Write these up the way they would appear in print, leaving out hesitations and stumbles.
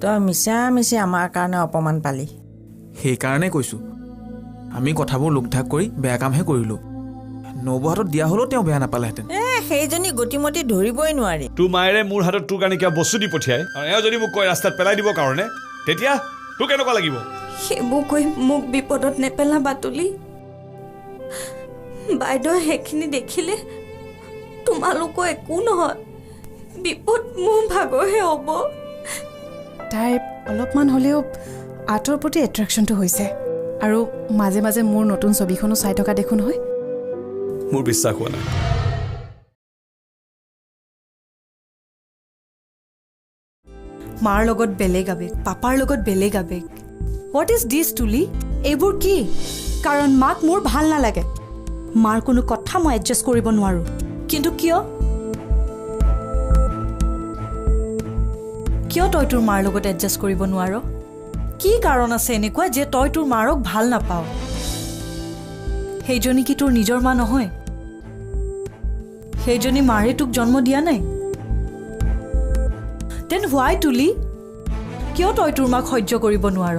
তই মিছা মিছি আমাৰ কাৰণে অপমান পালি। সেইকাৰণে কৈছোঁ আমি কথাবোৰ লোকঢাক কৰি বেয়া কামহে কৰিলোঁ। নবৌ হাতত দিয়া হ'লেও তেওঁ বেয়া নাপালেহেঁতেন। সেইজনী গতিমতি ধৰিবই নোৱাৰি। তোৰ মায়েৰে মোৰ হাতত তোৰ কাৰণে কিবা বস্তু দি পঠিয়াই আৰু এওঁ যদি মোক কয় ৰাস্তাত পেলাই দিবৰ কাৰণে, তেতিয়া তোৰ কেনেকুৱা লাগিব? সেইবোৰ কৈ মোক বিপদত নেপেলাবা তুলি। বাইদেউ সেইখিনি দেখিলে তোমালোকৰ একো নহয়, বিপদ মোৰ ভাগৰহে হ'ব। তাইৰ অলপমান হ'লেও আৰ্টৰ প্ৰতি এট্ৰেকশ্যনটো হৈছে আৰু মাজে মাজে মোৰ নতুন ছবিখনো চাই থকা দেখোঁ নহয়। মোৰ বিশ্বাস হোৱা নাই। মাৰ লগত বেলেগ আবেগ, পাপাৰ লগত বেলেগ আবেগ। হোৱাট ইজ দিছ তুলি? এইবোৰ কি? কাৰণ মাক মোৰ ভাল নালাগে। মাৰ কোনো কথা মই এডজাষ্ট কৰিব নোৱাৰোঁ। কিন্তু কিয়? কিয় তই তোৰ মাৰ লগত এডজাষ্ট কৰিব নোৱাৰ? কি কাৰণ আছে এনেকুৱা যে তই তোৰ মাৰক ভাল নাপাৱ? সেইজনী কি তোৰ নিজৰ মা নহয়? সেইজনী মাৰে তোক জন্ম দিয়া নাই? দেন হোৱাই তুলি? কিয় তই তোৰ মাক সহ্য কৰিব নোৱাৰ?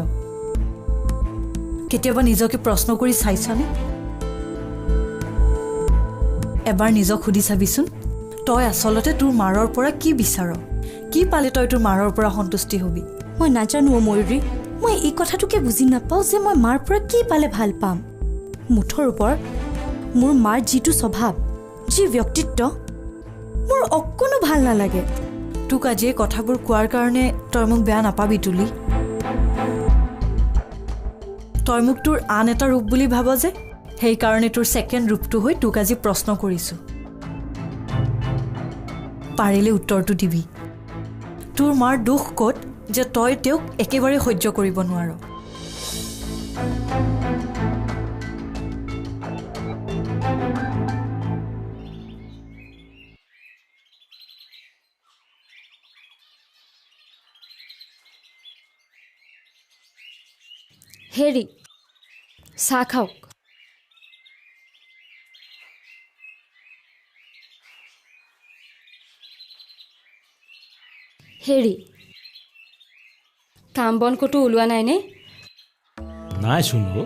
কেতিয়াবা নিজকে প্ৰশ্ন কৰি চাইছনে? এবাৰ নিজক সুধি চাবিচোন, তই আচলতে তোৰ মাৰৰ পৰা কি বিচাৰ? কি পালে তই তোৰ মাৰৰ পৰা সন্তুষ্টি হবি? মই নাজানো ময়ূৰী, মই এই কথাটোকে বুজি নাপাওঁ যে মই মাৰ পৰা কি পালে ভাল পাম। মুঠৰ ওপৰত মোৰ মাৰ যিটো স্বভাৱ, যি ব্যক্তিত্ব, মোৰ অকণো ভাল নালাগে। তোক আজি এই কথাবোৰ কোৱাৰ কাৰণে তই মোক বেয়া নাপাবি তুলি। তই মোক তোৰ আন এটা ৰূপ বুলি ভাব যে, সেইকাৰণে তোৰ ছেকেণ্ড ৰূপটো হৈ তোক আজি প্ৰশ্ন কৰিছোঁ। পাৰিলে উত্তৰটো দিবি। তোৰ মাৰ দুখ ক'ত যে তই তেওঁক একেবাৰে সহ্য কৰিব নোৱাৰ? হেৰি, চাহ খাওক। হেৰি, কাম বন ক'তো ওলোৱা নাইনে? নাই শুনো।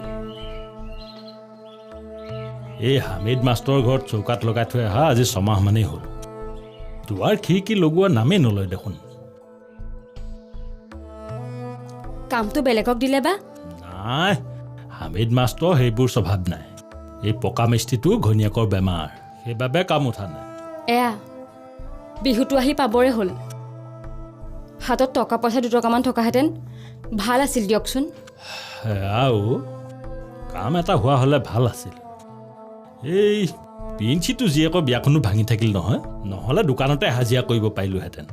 এই হামিদ মাষ্টৰৰ ঘৰত চৌকাত লগাই থৈ অহা আজি 6 মাহ মানেই হ'ল। দুৱাৰ খিৰিকী লগোৱা নামেই নলয় দেখোন। কামটো বেলেগক দিলে বা? নাই, হামিদ মাষ্টৰ সেইবোৰ স্বভাৱ নাই। এই পকা মিস্ত্ৰীটো ঘৈণীয়েকৰ বেমাৰ, সেইবাবে কাম উঠা নাই। এয়া বিহুটো আহি পাবৰে হ'ল। হাতত টকা পইচা 2 টকামান থকাহেঁতেন ভাল আছিল দিয়কচোন। আৰু কাম এটা হোৱা হ'লে ভাল আছিল। এই পিঞ্চিটো জীয়েকৰ বিয়াখনো ভাঙি থাকিল নহয়, নহ'লে দোকানতে হাজিৰা কৰিব পাৰিলোহেঁতেন।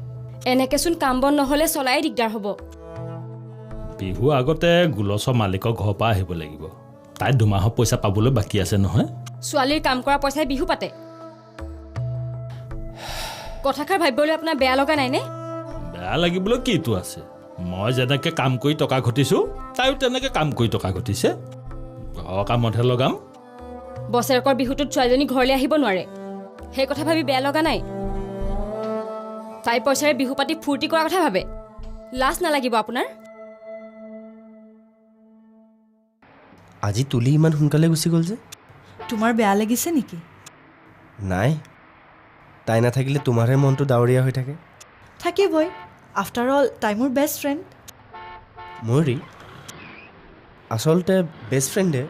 এনেকেচোন কাম বন নহ'লে চলাই দিগদাৰ হ'ব। বিহু আগতে গুলছৰ মালিকৰ ঘৰৰ পৰা আহিব লাগিব। তাই 2 মাহৰ পইচা পাবলৈ বাকী আছে নহয়। ছোৱালীৰ কাম কৰা পইচাই বিহু পাতে। কথাষাৰ ভাবিবলৈ আপোনাৰ বেয়া লগা নাইনে? বেয়া লাগিবলৈ কিটো আছে? মই যেনেকৈ কাম কৰি টকা ঘটিছোঁ, তাইও তেনেকৈ কাম কৰি টকা ঘটিছে। ঘৰৰ কামতহে লগাম। বছৰেকৰ বিহুটোত ছোৱালীজনী ঘৰলৈ আহিব নোৱাৰে, সেই কথা ভাবি বেয়া লগা নাই? তাই পইচাৰে বিহু পাতি ফূৰ্তি কৰাৰ কথা ভাবে। লাজ নালাগিব আপোনাৰ? আজি তুলি ইমান সোনকালে গুচি গ'ল যে? তোমাৰ বেয়া লাগিছে নেকি? নাই, তাই নাথাকিলে তোমাৰহে মনটো ডাৱৰীয়া হৈ থাকে। থাকিবই, আফটাৰ অল তাই মোৰ বেষ্ট ফ্ৰেণ্ড। ময়ূৰী, আচলতে বেষ্ট ফ্ৰেণ্ডে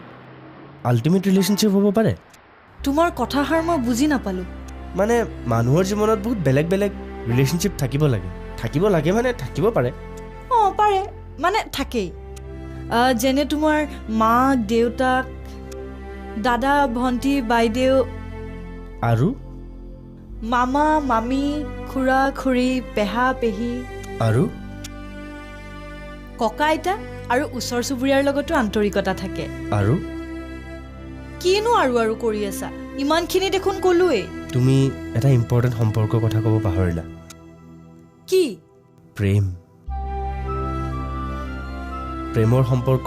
আল্টিমেট ৰিলেশ্যনশ্বিপ হ'ব পাৰে। তোমাৰ কথাষাৰ মই বুজি নাপালোঁ। মানে মানুহৰ জীৱনত বহুত বেলেগ বেলেগ ৰিলেশ্যনশ্বিপ থাকিব লাগে। থাকিব লাগে মানে থাকিব পাৰে। অঁ পাৰে, মানে থাকেই। যেনে তোমাৰ মাক দেউতাক, দাদা ভণ্টি বাইদেউ, আৰু মামা মামী, খুৰা খুৰী, পেহা পেহী, আৰু ককা আইতা আৰু ওচৰ চুবুৰীয়াৰ লগতো আন্তৰিকতা থাকে। আৰু কিনো আৰু কৰি আছা? ইমানখিনি দেখোন ক'লোৱেই। তুমি এটা ইম্পৰ্টেণ্ট সম্পৰ্কৰ কথা ক'ব পাহৰিলা। কি? প্ৰেম। প্ৰেমৰ সম্পৰ্ক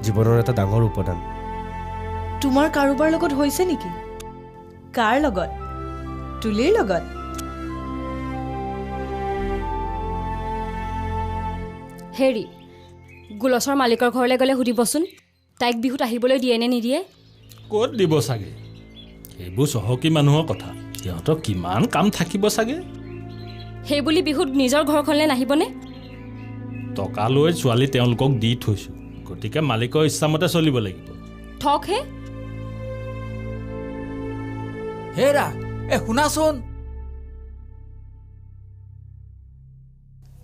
জীৱনৰ এটা ডাঙৰ উপাদান। তোমাৰ কাৰোবাৰ লগত হৈছে নেকি? কাৰ লগত? তুলিৰ লগত? হেৰি গোলচৰ মালিকৰ ঘৰলৈ গ'লে সুধিবচোন তাইক বিহুত আহিবলৈ দিয়ে নে নিদিয়ে। ক'ত দিব চাগে, সেইবোৰ চহকী মানুহৰ কথা, সিহঁতৰ কিমান কাম থাকিব চাগে। সেই বুলি বিহুত নিজৰ ঘৰখনলৈ নাহিবনে? টকা লৈ ছোৱালী তেওঁলোকক দি থৈছোঁ, গতিকে মালিকৰ ইচ্ছামতে চলিব লাগিব। ঠক হে। হেৰা শুনাচোন,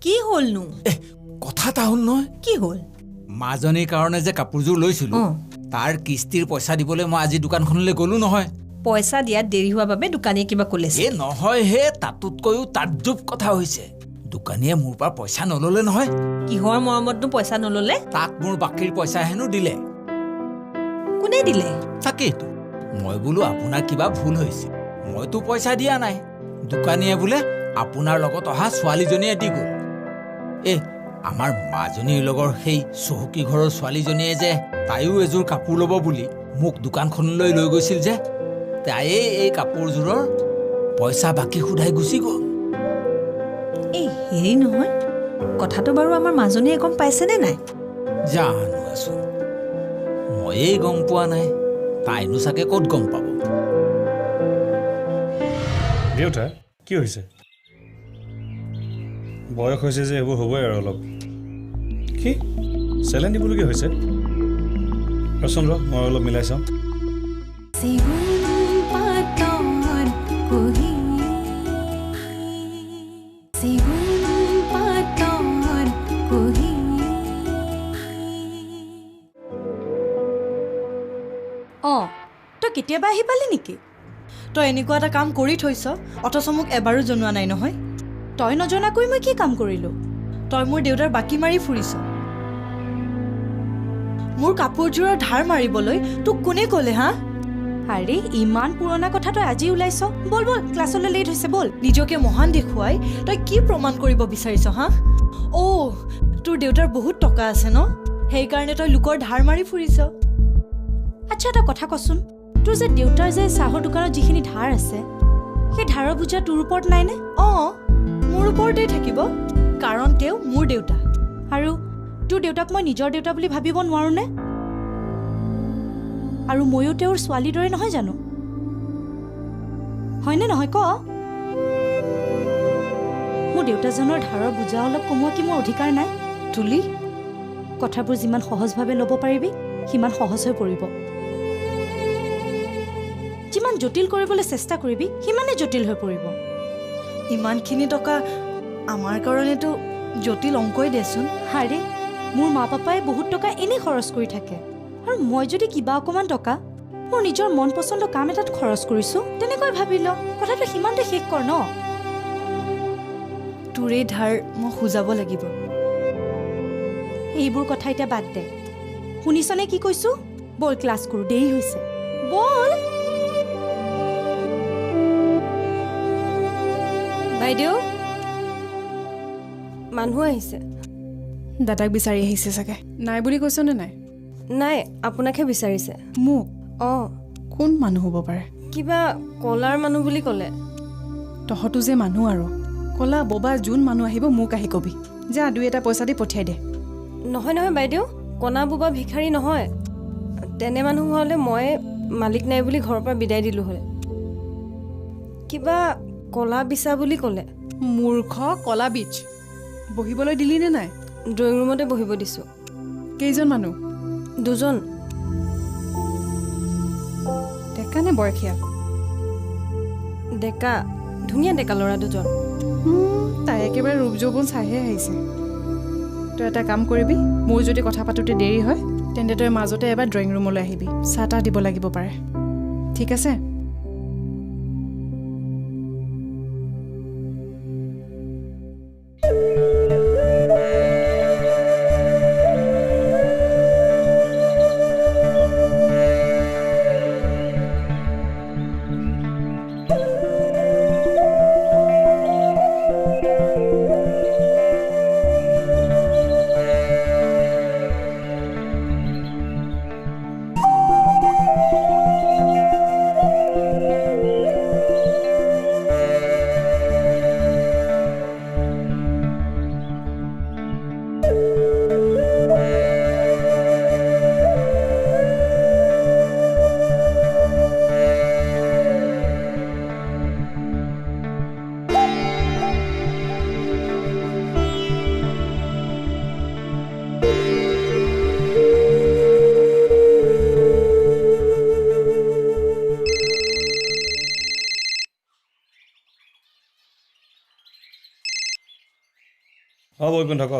কি হ'লনো? কথা এটা হ'ল নহয়। কি হ'ল? মাজনীৰ কাৰণে যে কাপোৰযোৰ লৈছিলোঁ, তাৰ কিস্তিৰ পইচা দিবলৈ মই আজি দোকানখনলৈ গ'লো নহয়। পইচা দিয়াত দেৰি হোৱাৰ বাবে দোকানীয়ে কিবা ক'লেছে? নহয় হে, তাতোতকৈও তাজ্জুব কথা হৈছে। দোকানীয়ে মোৰ পৰা পইচা নল'লে নহয়। কিহৰ মৰমতনো পইচা নল'লে? তাক মোৰ বাকীৰ পইচা হেনো দিলে। কোনে দিলে? তাকেইতো মই বোলো আপোনাৰ কিবা ভুল হৈছে, মইতো পইচা দিয়া নাই। দোকানীয়ে বোলে আপোনাৰ লগত অহা ছোৱালীজনীয়ে দি গ'ল। আমাৰ মাজনীৰ লগৰ সেই চহকী ঘৰৰ ছোৱালীজনীয়ে যে তাইও এযোৰ কাপোৰ ল'ব বুলি মোক দোকানখনলৈ লৈ গৈছিল যে, তাইয়ে এই কাপোৰযোৰৰ পইচা বাকী সোধাই গুচি গ'ল। এই হেৰি নহয়, কথাটো বাৰু আমাৰ মাজনীয়ে গম পাইছেনে নাই? জানো আছোন, ময়েই গম পোৱা নাই, তাইনো চাগে ক'ত গম পাব। দেউতা কি হৈছে? বয়স হৈছে যে এইবোৰ হ'বই আৰু অলপ। কি চেলেন দিবলগীয়া হৈছে? ৰচোন ৰ, মই অলপ মিলাই চাওঁ। অঁ, তই কেতিয়াবা আহি পালি নেকি? তই এনেকুৱা এটা কাম কৰি থৈছ, অথচ মোক এবাৰো জনোৱা নাই নহয়। তই নজনাকৈ মই কি কাম কৰিলোঁ? তই মোৰ দেউতাৰ বাকী মাৰি ফুৰিছ। মোৰ কাপোৰযোৰৰ ধাৰ মাৰিবলৈ তোক কোনে ক'লে হা? আৰে ইমান পুৰণা কথা তই আজি ওলাইছ। বল বল, ক্লাছলৈ লেট হৈছে, বল। নিজকে মহান দেখুৱাই তই কি প্ৰমাণ কৰিব বিচাৰিছ হা? তোৰ দেউতাৰ বহুত টকা আছে ন, সেইকাৰণে তই লোকৰ ধাৰ মাৰি ফুৰিছ। আচ্ছা এটা কথা কচোন, তোৰ যে দেউতাৰ যে চাহৰ দোকানত যিখিনি ধাৰ আছে, সেই ধাৰৰ বোজা তোৰ ওপৰত নাইনে? মোৰ ওপৰতেই থাকিব, কাৰণ তেওঁ মোৰ দেউতা। আৰু তোৰ দেউতাক মই নিজৰ দেউতা বুলি ভাবিব নোৱাৰোনে? আৰু ময়ো তেওঁৰ ছোৱালীৰ দৰে নহয় জানো? হয়নে নহয় ক? মোৰ দেউতাজনৰ ধাৰৰ বোজা অলপ কমোৱা কি মোৰ অধিকাৰ নাই? তুলি, কথাবোৰ যিমান সহজভাৱে ল'ব পাৰিবি সিমান সহজ হৈ পৰিব। যিমান জটিল কৰিবলৈ চেষ্টা কৰিবি সিমানেই জটিল হৈ পৰিব। ইমানখিনি টকা আমাৰ কাৰণেতো জটিল অংকই দেচোন। আৰে মোৰ মা পাপাই বহুত টকা এনেই খৰচ কৰি থাকে, আৰু মই যদি কিবা অকণমান টকা মোৰ নিজৰ মন পচন্দ কাম এটাত খৰচ কৰিছোঁ, তেনেকৈ ভাবি ল। কথাটো সিমানতে শেষ কৰ ন। তোৰে ধাৰ মই খুজাব লাগিব। এইবোৰ কথা এতিয়া বাদ দে, শুনিছনে কি কৈছোঁ? বল ক্লাছ কৰোঁ, দেৰি হৈছে, বল। বাইদেউ, মানুহ আহিছে। দাদাক বিচাৰি আহিছে চাগে। নাই বুলি কৈছনে নাই? নাই, আপোনাকহে বিচাৰিছে। মোক? অঁ। কোন মানুহ হ'ব পাৰে? কিবা কলাৰ মানুহ বুলি ক'লে। তহঁতো যে মানুহ আৰু কলা ববা যোন মানুহ আহিব মোক আহি কবি, যা 2-এটা পইচা দি পঠিয়াই দে। নহয় নহয় বাইদেউ, কণা বোবা ভিখাৰী নহয়। তেনে মানুহ হ'লে মই মালিক নাই বুলি ঘৰৰ পৰা বিদায় দিলোঁ হয়। কিবা কলা বিচা বুলি ক'লে। মূৰ্খ কলা বীজ। বহিবলৈ দিলি নে নাই? ড্ৰয়িং ৰুমতে বহিব দিছোঁ। কেইজন মানুহ? 2জন। ডেকা নে বয়সীয়া? ডেকা, ধুনীয়া ডেকা ল'ৰা 2জন। তাই একেবাৰে ৰূপ যৌৱন চাইহে আহিছে। তই এটা কাম কৰিবি, মোৰ যদি কথা পাতোতে দেৰি হয় তেন্তে তই মাজতে এবাৰ ড্ৰয়িং ৰুমলৈ আহিবি, চাহ তাহ দিব লাগিব পাৰে। ঠিক আছে? একো নক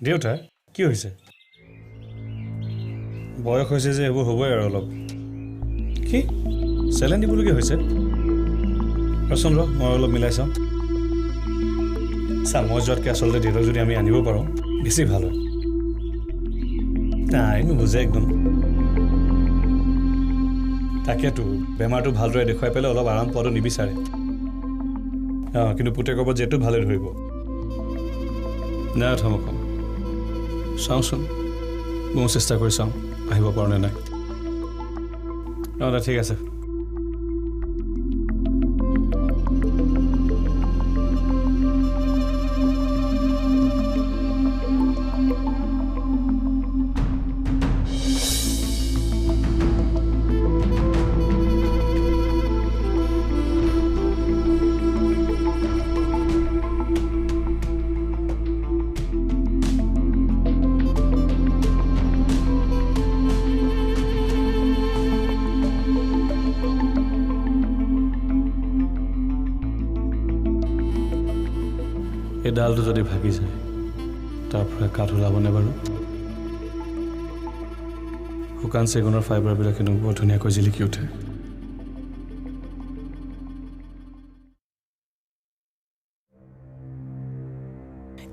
দেউতা কি হৈছে বয়স হৈছে যে এইবোৰ হ'বই আৰু অলপ কি চেলেন দিবলগীয়া হৈছে ৰচোন ৰ মই অলপ মিলাই চাওঁ চা মই যোৱাতকৈ আচলতে দেউতাক যদি আমি আনিব পাৰোঁ বেছি ভাল হয় নাই নুবুজে একদম তাকেতো বেমাৰটো ভালদৰে দেখুৱাই পেলাই অলপ আৰাম পোৱাটো নিবিচাৰে কিন্তু পুতেকৰ ওপৰত যিহেতু ভালে ধৰিব নাই থম কম চাওঁচোন মই চেষ্টা কৰি চাওঁ আহিব পাৰোঁ নে নাই ঠিক আছে এই ডালটো যদি ভাগি যায় তাৰ পৰা কাঠ ওলাবনে বাৰু শুকান চেগুনৰ ফাইবাৰবিলাক কিন্তু বৰ ধুনীয়াকৈ জিলিকি উঠে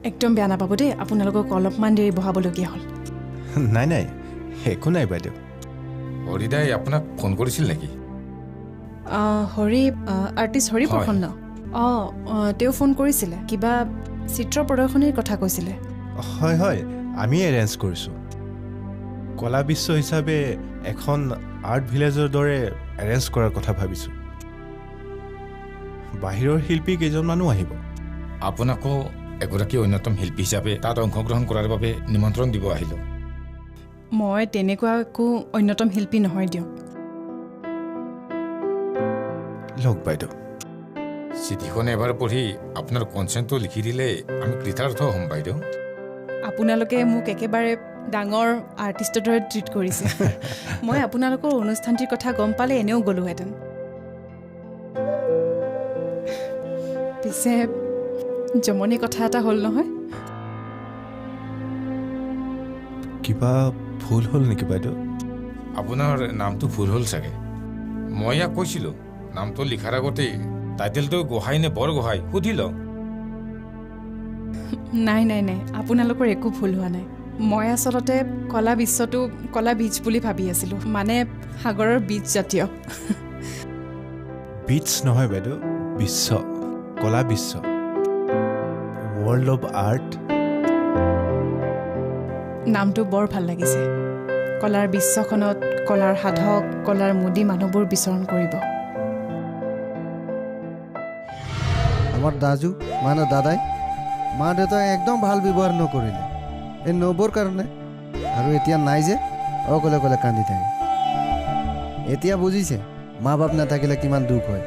একদম বেয়া নাপাব দেই আপোনালোকক অলপমান দেৰি বহাবলগীয়া হ'ল নাই নাই একো নাই বাইদেউ হৰিদাই আপোনাক ফোন কৰিছিল নেকি হৰি আৰ্টিষ্ট হৰি প্ৰসন্ন তেওঁ ফোন কৰিছিলে কিবা চিত্ৰ প্ৰদৰ্শনীৰ কথা কৈছিলে হয় হয় আমি এৰেঞ্জ কৰিছোঁ কলা বিশ্ব হিচাপে এখন আৰ্ট ভিলেজৰ দৰে এৰেঞ্জ কৰাৰ কথা ভাবিছোঁ বাহিৰৰ শিল্পী কেইজনমানো আহিব আপোনাকো এগৰাকী অন্যতম শিল্পী হিচাপে তাত অংশগ্ৰহণ কৰাৰ বাবে নিমন্ত্ৰণ দিব আহিলোঁ মই তেনেকুৱা একো অন্যতম শিল্পী নহয় দিয়ক লওক বাইদেউ চিঠিখন এবাৰ পঢ়ি আপোনাৰ কনচেণ্টটো লিখি দিলে আমি কৃতাৰ্থ হ'ম বাইদেউ আপোনালোকে মোক একেবাৰে ডাঙৰ আৰ্টিষ্টৰ দৰে ট্ৰিট কৰিছে মই আপোনালোকৰ অনুষ্ঠানটিৰ কথা গম পালে এনেও গ'লোহেঁতেন পিছে জমনি কথা এটা হ'ল নহয় কিবা ভুল হ'ল নেকি বাইদেউ আপোনাৰ নামটো ভুল হ'ল চাগে মই ইয়াক কৈছিলোঁ নামটো লিখাৰ আগতেই টাইটেলটো গোহাঁই নে বৰ গোহাঁই সুধি লওঁ নাই নাই নাই আপোনালোকৰ একো ভুল হোৱা নাই মই আচলতে কলা বিশ্বটো কলা বীজ বুলি ভাবি আছিলোঁ মানে সাগৰৰ বীজ জাতীয় বিটছ নহয় বাইদেউ বিশ্ব কলা বিশ্ব ৱৰ্ল্ড অফ আৰ্ট নামটো বৰ ভাল লাগিছে কলাৰ বিশ্বখনত কলাৰ সাধক কলাৰ মুদি মানুহবোৰ বিচৰণ কৰিব আমাৰ দাজু মানে দাদাই মা দেউতাই একদম ভাল ব্যৱহাৰ নকৰিলে এই নবৰ কাৰণে আৰু এতিয়া নাই যে অকলে অকলে কান্দি থাকে এতিয়া বুজিছে মা বাপ নাথাকিলে কিমান দুখ হয়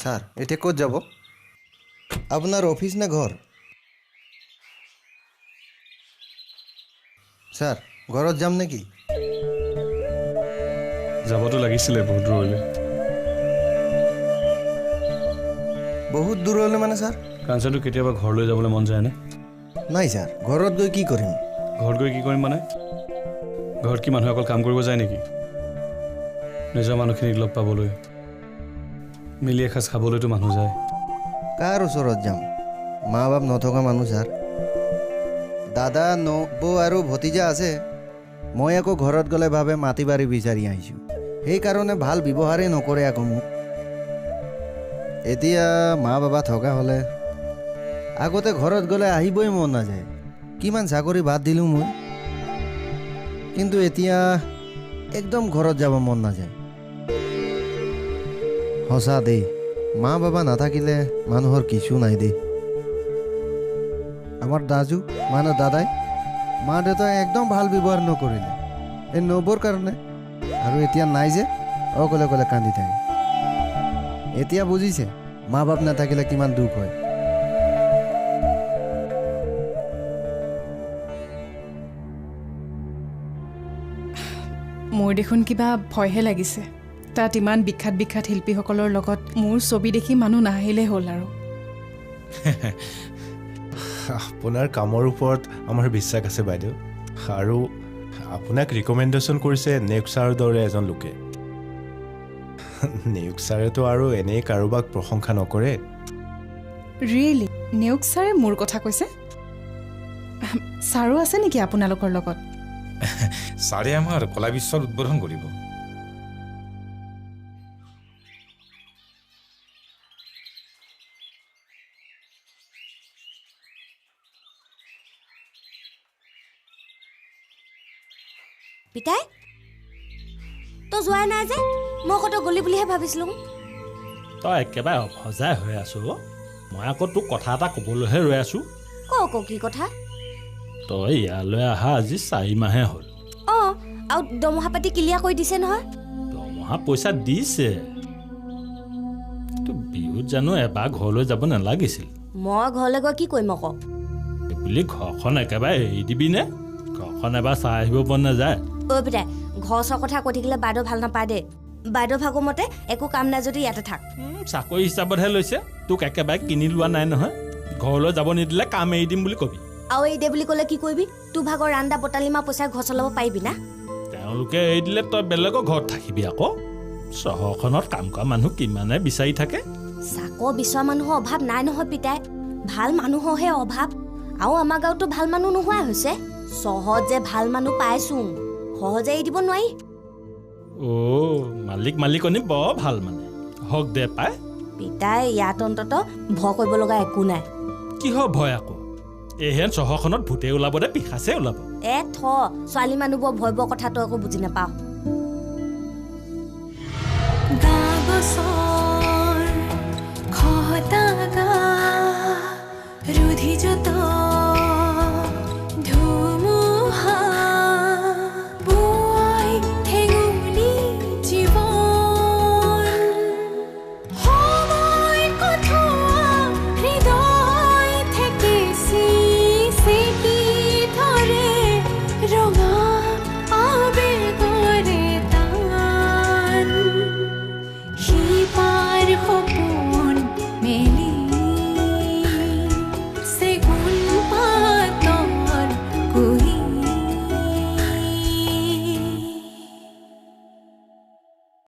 স্যার এটা ক'ত যাব আপনার অফিস না ঘর স্যার ঘৰত যাম নেকি যাবতো লাগিছিলে বহুত দূৰলৈ বহুত দূৰলৈ মানে স্যাৰ কাঞ্চনটো কেতিয়াবা ঘৰলৈ যাবলৈ মন যায়নে নাই স্যাৰ ঘৰত গৈ কি কৰিম ঘৰত গৈ কি কৰিম মানে ঘৰত কি মানুহে অকল কাম কৰিব যায় নেকি নিজৰ মানুহখিনিক লগ পাবলৈ মিলি এসাঁজ খাবলৈতো মানুহ যায় কাৰ ওচৰত যাম মা বাপ নথকা মানুহ ছাৰ দাদা নবৌ আৰু ভতিজা আছে মই আকৌ ঘৰত গ'লে ভাবে মাটি বাৰী বিচাৰি আহিছোঁ সেইকাৰণে ভাল ব্যৱহাৰেই নকৰে আকৌ মোক এতিয়া মা বাবা থকা হ'লে আগতে ঘৰত গ'লে আহিবই মন নাযায় কিমান চাকৰি বাদ দিলোঁ মই কিন্তু এতিয়া একদম ঘৰত যাব মন নাযায় সঁচা দেই মা বাবা নাথাকিলে মানুহৰ কিছু নাই দেই আমাৰ দাজু মানে দাদাই মা দেউতাই একদম ভাল ব্যৱহাৰ নকৰিলে এই নবৰ কাৰণে আৰু এতিয়া নাই যে অকলে অকলে কান্দি থাকে এতিয়া বুজিছে মা বাপ নাথাকিলে কিমান দুখ হয় মোৰ দেখোন কিবা ভয়হে লাগিছে তাত ইমান বিখ্যাত বিখ্যাত শিল্পীসকলৰ লগত মোৰ ছবি দেখি মানুহ নাহিলে হ'ল আৰু আপোনাৰ কামৰ ওপৰত আমাৰ বিশ্বাস আছে বাইদেউ আৰু আপোনাক ৰিকমেণ্ডেশ্যন কৰিছে নেউক ছাৰৰ দৰে এজন লোকে নেউক ছাৰেতো আৰু এনেই কাৰোবাক প্ৰশংসা নকৰে ৰিয়েলি নেউক ছাৰে মোৰ কথা কৈছে ছাৰো আছে নেকি আপোনালোকৰ লগত ছাৰে আমাৰ কলা বিশ্বত উদ্বোধন কৰিব পিতাই তই যোৱাই নাই যে মই কত গলি বুলিহে ভাবিছিলোঁ তই একেবাৰে অভজাই হৈ আছো মই আকৌ তোক কথা এটা ক'বলৈহে ৰৈ আছো ক কি কথা তই ইয়ালৈ অহা আজি 4 মাহে হ'ল অঁ আৰু দমহা পাতি ক্লিয়াৰ কৰি দিছে নহয় দমহা পইচা দিছে তোৰ বিহুত জানো এবাৰ ঘৰলৈ যাব নালাগিছিল মই ঘৰলৈ গৈ কি কৰিম আকৌ বুলি ঘৰখন একেবাৰে এৰি দিবি নে ঘৰখন এবাৰ চাই আহিব পৰা নাযায় ঐ পিতাই ঘৰ চৰ কথা কৈ থাকিলে বাইদেউ ভাল নাপায় দে বাইদেউ ভাগৰ মতে একো কাম নাই যদি ইয়াতে থাক চাকৰি হিচাপতহে লৈছে তোক একেবাৰে কিনি লোৱা নাই নহয় ঘৰলৈ যাব নিদিলে কাম এৰি দিম বুলি কবি আৰু এই দে বুলি ক'লে কি কৰিবি তোৰ ভাগৰ ৰান্দা বটালিমা পইচা ঘৰ চলাব পাৰিবি না তেওঁলোকে এৰি দিলে তই বেলেগৰ ঘৰত থাকিবি আকৌ চহৰখনত কাম কৰা মানুহ কিমানে বিচাৰি থাকে চাকৰ বিচৰা মানুহৰ অভাৱ নাই নহয় পিতাই ভাল মানুহৰহে অভাৱ আৰু আমাৰ গাঁৱতো ভাল মানুহ নোহোৱাই হৈছে সহজে ভাল মানুহ পাইছো সহজে এৰি দিব নোৱাৰি মালিকনী বৰ ভাল মানে হক দে পাই পিতাই ইয়াত অন্তত ভয় কৰিব লগা একো নাই কিহৰ ভয় আকৌ এহেন চহৰখনত ভূতে ওলাব দে পিখাচে ওলাব ছোৱালী মানুহবোৰ ভয় বৰ কথাটো আকৌ বুজি নাপাওঁ